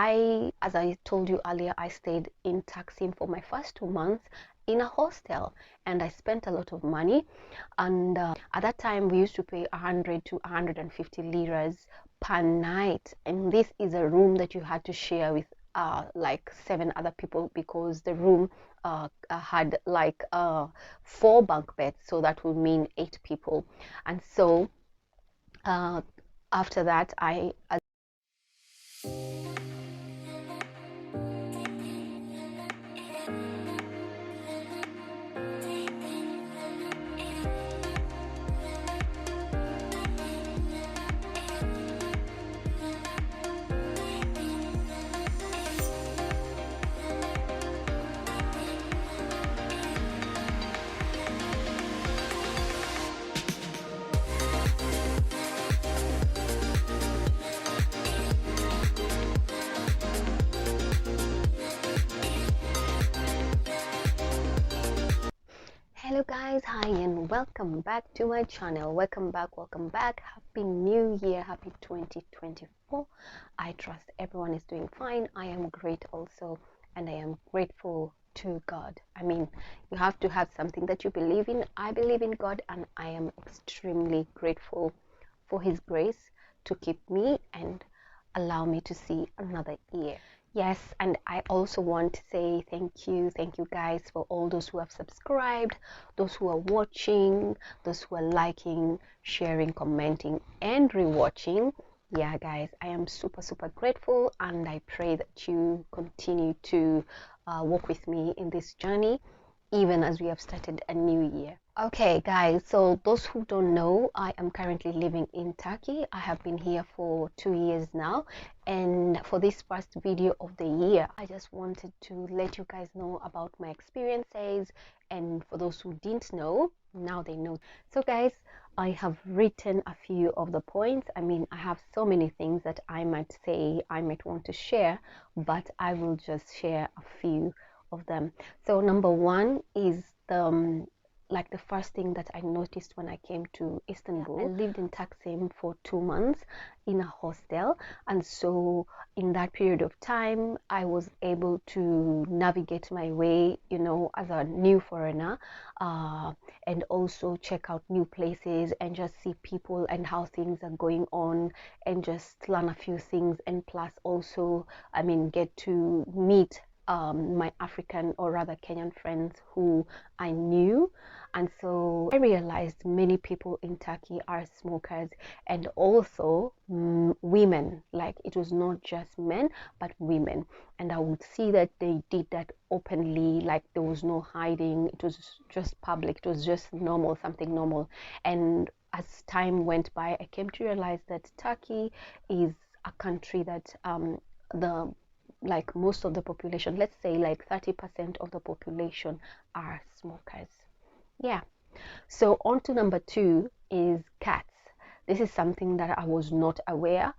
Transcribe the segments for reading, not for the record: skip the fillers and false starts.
as I told you earlier, I stayed in Taksim for my first 2 months in a hostel, and I spent a lot of money. And at that time we used to pay 100 to 150 liras per night, and this is a room that you had to share with like 7 other people, because the room had like 4 bunk beds, so that would mean 8 people. And so after that I Hello guys, hi, and welcome back to my channel. Welcome back. Happy New Year, happy 2024. I trust everyone is doing fine. I am great also, and I am grateful to God. I mean, you have to have something that you believe in. I believe in God, and I am extremely grateful for His grace to keep me and allow me to see another year. Yes, and I also want to say thank you guys for all those who have subscribed, those who are watching, those who are liking, sharing, commenting, and rewatching. Yeah guys, I am super grateful, and I pray that you continue to walk with me in this journey, even as we have started a new year. Okay guys, so those who don't know, I am currently living in Turkey. I have been here for 2 years now, and for this first video of the year, I just wanted to let you guys know about my experiences, and for those who didn't know, now they know. So guys, I have written a few of the points. I mean, I have so many things that I might say, I might want to share, but I will just share a few of them. So number one is like the first thing that I noticed when I came to Istanbul. I lived in Taksim for 2 months in a hostel, and so in that period of time I was able to navigate my way, you know, as a new foreigner, and also check out new places and just see people and how things are going on, and just learn a few things, and plus also, I mean, get to meet my African, or rather Kenyan friends who I knew. And so I realized many people in Turkey are smokers, and also women. Like, it was not just men but women, and I would see that they did that openly. Like, there was no hiding, it was just public, it was just normal, something normal. And as time went by, I came to realize that Turkey is a country that the like most of the population, let's say like 30% of the population, are smokers. Yeah. So on to number two is cats. This is something that I was not aware,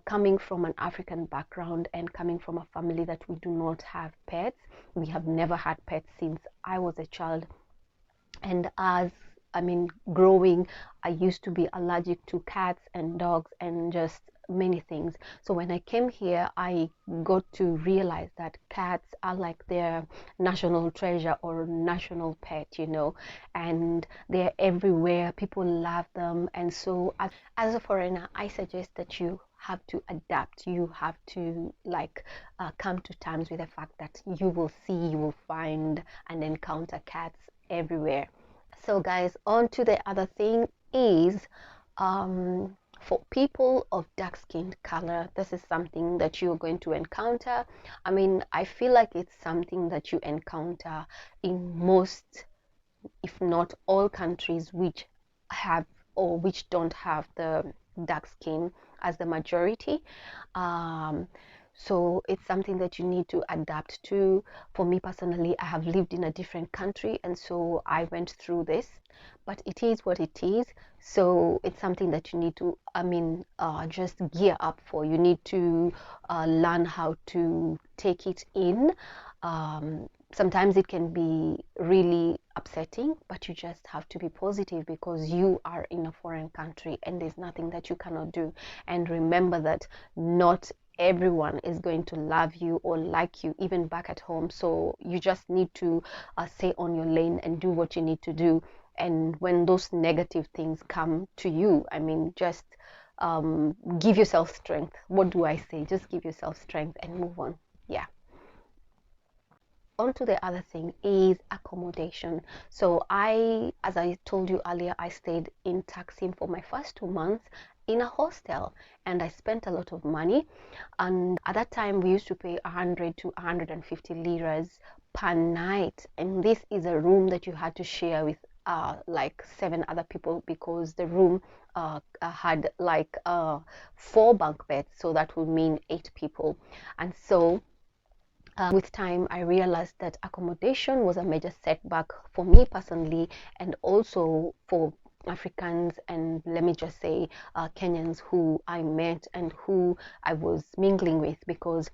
coming from an African background and coming from a family that we do not have pets. We have never had pets since I was a child, and as I mean, growing, I used to be allergic to cats and dogs and just many things. So when I came here, I got to realize that cats are like their national treasure or national pet, you know, and they're everywhere. People love them. And so as a foreigner, I suggest that you have to adapt. You have to like come to terms with the fact that you will see, you will find and encounter cats everywhere. So guys, on to the other thing is, for people of dark skinned color, this is something that you're going to encounter. I mean, I feel like it's something that you encounter in most, if not all, countries which have or which don't have the dark skin as the majority. So it's something that you need to adapt to. For me personally, I have lived in a different country, and so I went through this, but it is what it is. So it's something that you need to, I mean, just gear up for. You need to learn how to take it in. Sometimes it can be really upsetting, but you just have to be positive, because you are in a foreign country and there's nothing that you cannot do. And remember that not everyone is going to love you or like you even back at home. So you just need to stay on your lane and do what you need to do. And when those negative things come to you, I mean, just give yourself strength. What do I say? Just give yourself strength and move on. Yeah. On to the other thing is accommodation. So as I told you earlier, I stayed in Taksim for my first 2 months in a hostel, and I spent a lot of money. And at that time we used to pay 100 to 150 liras per night, and this is a room that you had to share with like 7 other people, because the room had like 4 bunk beds, so that would mean 8 people. And so with time, I realized that accommodation was a major setback for me personally, and also for Africans, and let me just say Kenyans who I met and who I was mingling with, because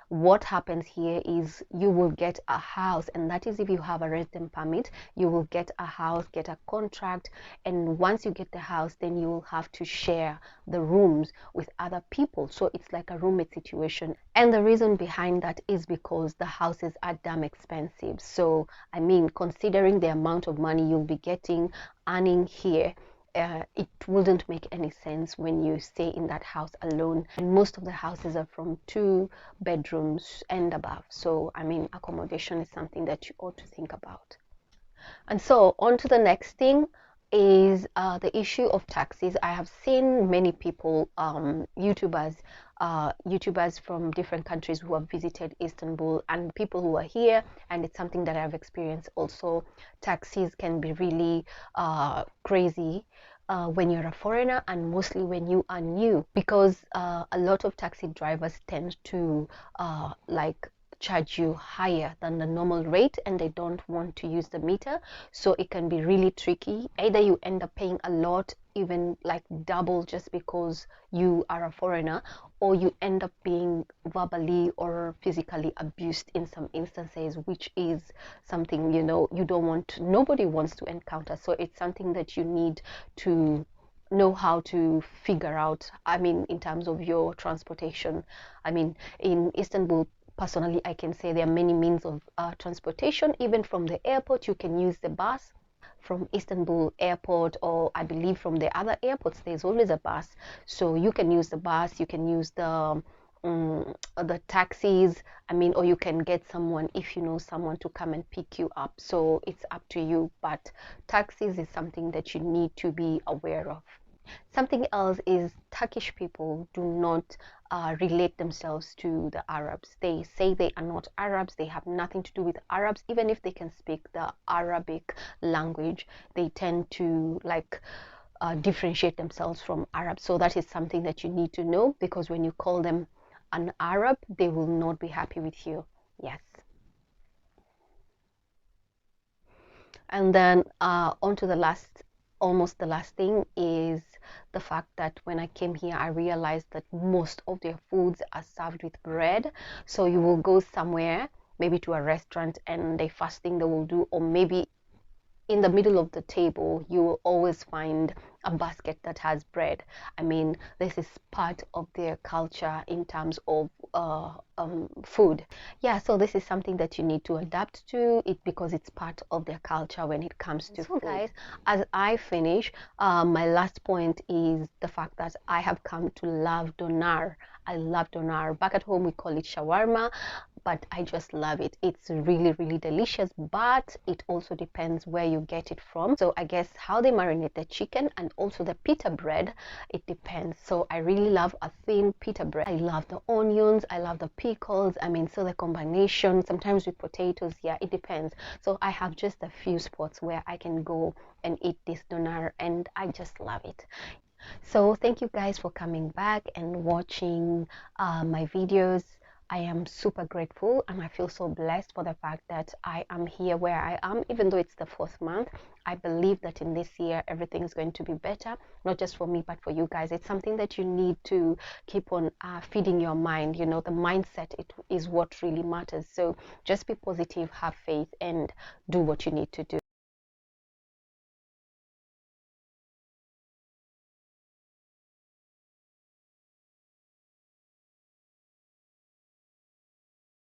what happens here is you will get a house, and that is if you have a resident permit. You will get a house, get a contract, and once you get the house, then you will have to share the rooms with other people. So it's like a roommate situation, and the reason behind that is because the houses are damn expensive. So I mean, considering the amount of money you'll be getting earning here, it wouldn't make any sense when you stay in that house alone. And most of the houses are from 2 bedrooms and above. So I mean, accommodation is something that you ought to think about. And so on to the next thing is the issue of taxis. I have seen many people, YouTubers from different countries who have visited Istanbul, and people who are here, and it's something that I've experienced also. Taxis can be really crazy when you're a foreigner, and mostly when you are new, because a lot of taxi drivers tend to like charge you higher than the normal rate, and they don't want to use the meter. So it can be really tricky. Either you end up paying a lot, even like double, just because you are a foreigner, or you end up being verbally or physically abused in some instances, which is something, you know, you don't want, nobody wants to encounter. So it's something that you need to know how to figure out. I mean, in terms of your transportation, I mean, in Istanbul, personally, I can say there are many means of transportation. Even from the airport, you can use the bus. From Istanbul airport, or I believe from the other airports, there's always a bus. So you can use the bus, you can use the taxis, I mean, or you can get someone, if you know someone, to come and pick you up. So it's up to you, but taxis is something that you need to be aware of. Something else is Turkish people do not relate themselves to the Arabs. They say they are not Arabs. They have nothing to do with Arabs. Even if they can speak the Arabic language, they tend to like differentiate themselves from Arabs. So that is something that you need to know, because when you call them an Arab, they will not be happy with you. Yes. And then on to the last, almost the last thing, is the fact that when I came here, I realized that most of their foods are served with bread. So you will go somewhere, maybe to a restaurant, and the first thing they will do, or maybe in the middle of the table, you will always find a basket that has bread. I mean, this is part of their culture in terms of food. Yeah, so this is something that you need to adapt to it, because it's part of their culture when it comes to food. Guys, as I finish, my last point is the fact that I have come to love donar. I love donar. Back at home, we call it shawarma, but I just love it. It's really, really delicious, but it also depends where you get it from. So I guess how they marinate the chicken, and also the pita bread, it depends. So I really love a thin pita bread. I love the onions, I love the pickles. I mean, so the combination, sometimes with potatoes, yeah, it depends. So I have just a few spots where I can go and eat this doner, and I just love it. So thank you guys for coming back and watching my videos. I am super grateful, and I feel so blessed for the fact that I am here where I am, even though it's the 4th month. I believe that in this year everything is going to be better, not just for me but for you guys. It's something that you need to keep on feeding your mind. You know, the mindset, it is what really matters. So just be positive, have faith, and do what you need to do.